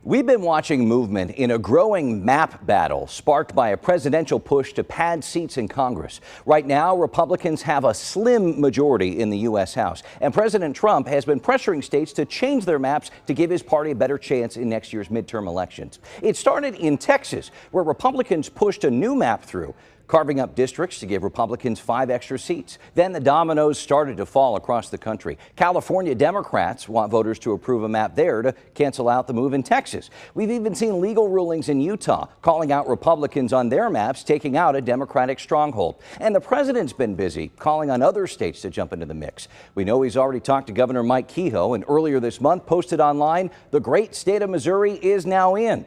We've been watching movement in a growing map battle sparked by a presidential push to pad seats in Congress. Right now, Republicans have a slim majority in the U.S. House, and President Trump has been pressuring states to change their maps to give his party a better chance in next year's midterm elections. It started in Texas, where Republicans pushed a new map through, carving up districts to give Republicans 5 extra seats. Then the dominoes started to fall across the country. California Democrats want voters to approve a map there to cancel out the move in Texas. We've even seen legal rulings in Utah calling out Republicans on their maps, taking out a Democratic stronghold. And the president's been busy calling on other states to jump into the mix. We know he's already talked to Governor Mike Kehoe, and earlier this month posted online, the great state of Missouri is now in.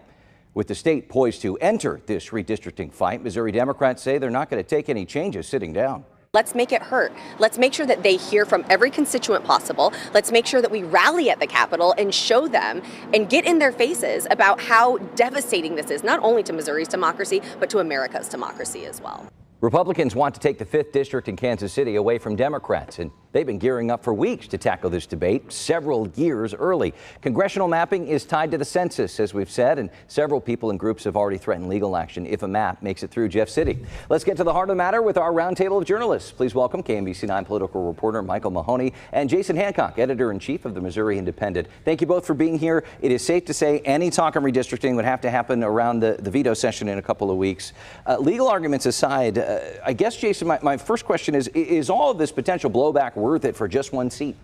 With the state poised to enter this redistricting fight, Missouri Democrats say they're not going to take any changes sitting down. Let's make it hurt. Let's make sure that they hear from every constituent possible. Let's make sure that we rally at the Capitol and show them and get in their faces about how devastating this is, not only to Missouri's democracy, but to America's democracy as well. Republicans want to take the 5th district in Kansas City away from Democrats, and they've been gearing up for weeks to tackle this debate several years early. Congressional mapping is tied to the census, as we've said, and several people and groups have already threatened legal action if a map makes it through Jeff City. Let's get to the heart of the matter with our roundtable of journalists. Please welcome KMBC9 political reporter Michael Mahoney and Jason Hancock, editor-in-chief of the Missouri Independent. Thank you both for being here. It is safe to say any talk on redistricting would have to happen around the veto session in a couple of weeks. Legal arguments aside, I guess, Jason, my first question is all of this potential blowback worth it for just one seat?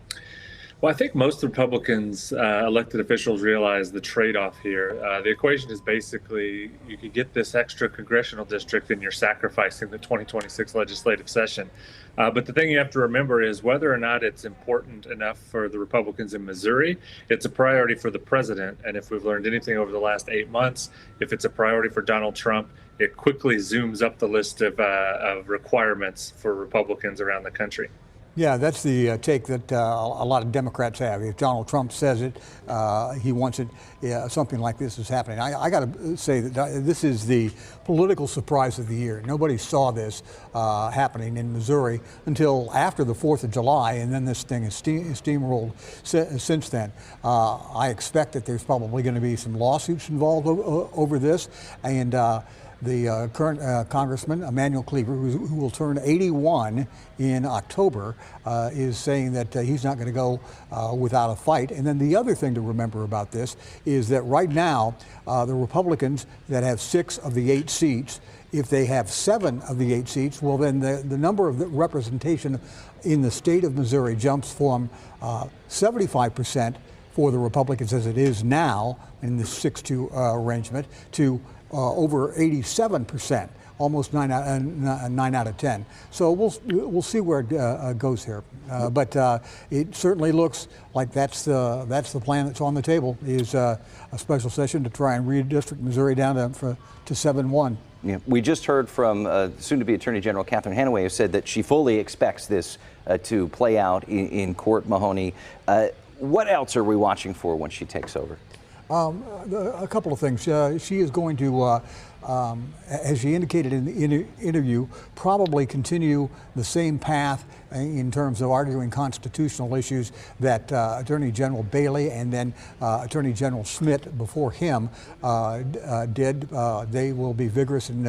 Well, I think most Republicans, elected officials, realize the trade-off here. The equation is basically you could get this extra congressional district and you're sacrificing the 2026 legislative session. But the thing you have to remember is whether or not it's important enough for the Republicans in Missouri, it's a priority for the president. And if we've learned anything over the last 8 months, if it's a priority for Donald Trump, it quickly zooms up the list of requirements for Republicans around the country. Yeah, that's the take that a lot of Democrats have. If Donald Trump says it, he wants it, something like this is happening. I got to say that this is the political surprise of the year. Nobody saw this happening in Missouri until after the 4th of July, and then this thing has steamrolled since then. I expect that there's probably going to be some lawsuits involved over this, and the current Congressman, Emanuel Cleaver, who will turn 81 in October, is saying that he's not going to go without a fight. And then the other thing to remember about this is that right now, the Republicans that have 6 of the 8 seats, if they have 7 of the 8 seats, well, then the number of the representation in the state of Missouri jumps from 75% for the Republicans as it is now in the 6-2 arrangement to over 87%, almost 9 out of 10. So we'll see where it goes here. But it certainly looks like that's the plan that's on the table, is a special session to try and redistrict Missouri down to 7-1. Yeah, we just heard from soon-to-be Attorney General Catherine Hanaway, who said that she fully expects this to play out in court, Mahoney. What else are we watching for when she takes over? A couple of things. She is going to, as she indicated in the interview, probably continue the same path in terms of arguing constitutional issues that Attorney General Bailey and then Attorney General Schmidt before him did. They will be vigorous in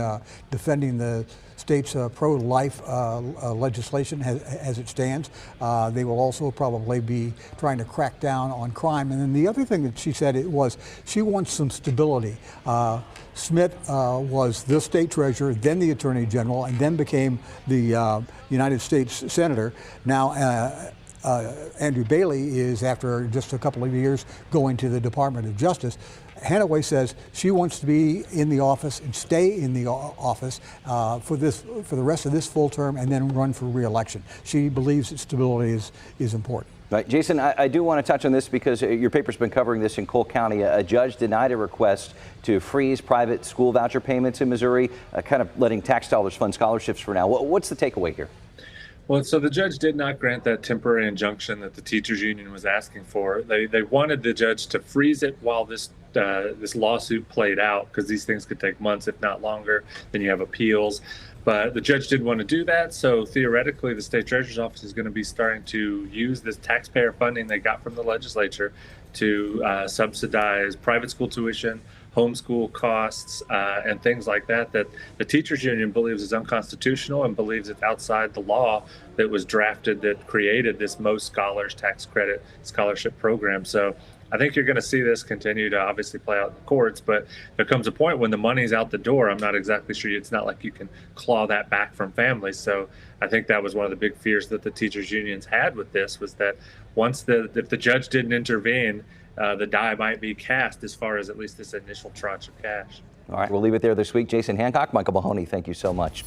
defending the state's pro-life legislation as it stands. They will also probably be trying to crack down on crime. And then the other thing that she said was she wants some stability. Schmidt was the state treasurer, then the attorney general, and then became the United States senator. Now, Andrew Bailey is, after just a couple of years, going to the Department of Justice. Hanaway says she wants to be in the office and stay in the office for the rest of this full term and then run for re-election. She believes that stability is important. Right. Jason, I do want to touch on this because your paper's been covering this in Cole County. A judge denied a request to freeze private school voucher payments in Missouri, kind of letting tax dollars fund scholarships for now. What's the takeaway here? Well, so the judge did not grant that temporary injunction that the teachers union was asking for. They wanted the judge to freeze it while this lawsuit played out, because these things could take months, if not longer. Then you have appeals. But the judge didn't want to do that, so theoretically, the state treasurer's office is going to be starting to use this taxpayer funding they got from the legislature to subsidize private school tuition, homeschool costs, and things like that, that the teachers union believes is unconstitutional and believes it's outside the law that was drafted that created this Most Scholars Tax Credit scholarship program. So I think you're going to see this continue to obviously play out in the courts, but there comes a point when the money's out the door. I'm not exactly sure. It's not like you can claw that back from families. So I think that was one of the big fears that the teachers unions had with this, was that if the judge didn't intervene, the die might be cast as far as at least this initial tranche of cash. All right, we'll leave it there this week. Jason Hancock, Michael Mahoney, thank you so much.